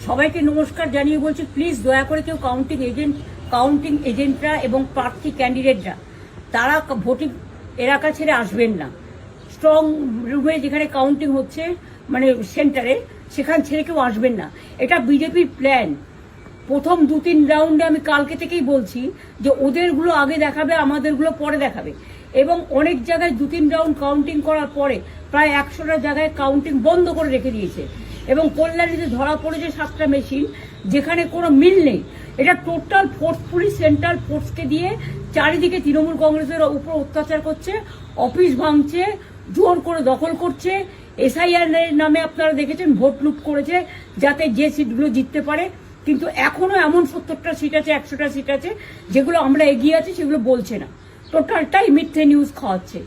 সবাইকে নমস্কার জানিয়ে বলছি, প্লিজ দয়া করে কেউ কাউন্টিং এজেন্টরা এবং প্রার্থী ক্যান্ডিডেটরা তারা ভোটিং এলাকা ছেড়ে আসবেন না। স্ট্রং রুমে যেখানে কাউন্টিং হচ্ছে, মানে সেন্টারে, সেখান ছেড়ে কেউ আসবেন না। এটা বিজেপির প্ল্যান। প্রথম 2-3 রাউন্ডে আমি কালকে থেকেই বলছি যে ওদেরগুলো আগে দেখাবে, আমাদেরগুলো পরে দেখাবে। এবং অনেক জায়গায় 2-3 রাউন্ড কাউন্টিং করার পরে প্রায় 100টা জায়গায় কাউন্টিং বন্ধ করে রেখে দিয়েছে। এবং কল্যাণীতে ধরা পড়েছে 7টা মেশিন, যেখানে কোনো মিল নেই। এটা টোটাল ফোর্সফুলি সেন্ট্রাল ফোর্সকে দিয়ে চারিদিকে তৃণমূল কংগ্রেসের উপর অত্যাচার করছে, অফিস ভাঙছে, জোর করে দখল করছে। এসআইআর নামে আপনারা দেখেছেন ভোট লুট করেছে যাতে যে সিটগুলো জিততে পারে। কিন্তু এখনো এমন 70টা সিট আছে, 100টা সিট আছে যেগুলো আমরা এগিয়ে আছি, সেগুলো বলছে না। টোটালটাই মিথ্যে নিউজ খাওয়াচ্ছে।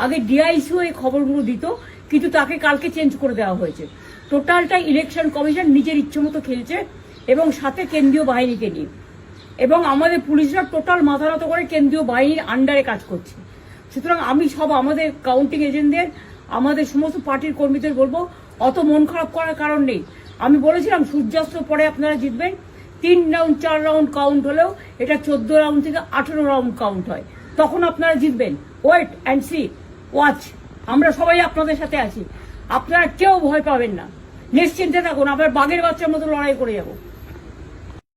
আগে ডিআইসিও এই খবরগুলো দিত, কিন্তু তাকে কালকে চেঞ্জ করে দেওয়া হয়েছে। টোটালটাই ইলেকশন কমিশন নিজের ইচ্ছে মতো খেলছে, এবং সাথে কেন্দ্রীয় বাহিনীকে নিয়ে। এবং আমাদের পুলিশরা টোটাল মাথা নত করে কেন্দ্রীয় বাহিনীর আন্ডারে কাজ করছে। সুতরাং আমি আমাদের কাউন্টিং এজেন্টদের, আমাদের সমস্ত পার্টির কর্মীদের বলবো, অত মন খারাপ করার কারণ নেই। আমি বলেছিলাম সূর্যাস্তের পরে আপনারা জিতবেন। 3 রাউন্ড 4 রাউন্ড কাউন্ট হলেও এটা 14 রাউন্ড থেকে 18 রাউন্ড কাউন্ট হয়, তখন আপনারা জিতবেন। Wait and see, watch. আমরা সবাই আপনাদের সাথে আছি, আপনারা কেউ ভয় পাবেন না, নিশ্চিন্তে থাকুন। আমরা বাঘের বাচ্চার মতো লড়াই করে যাবো।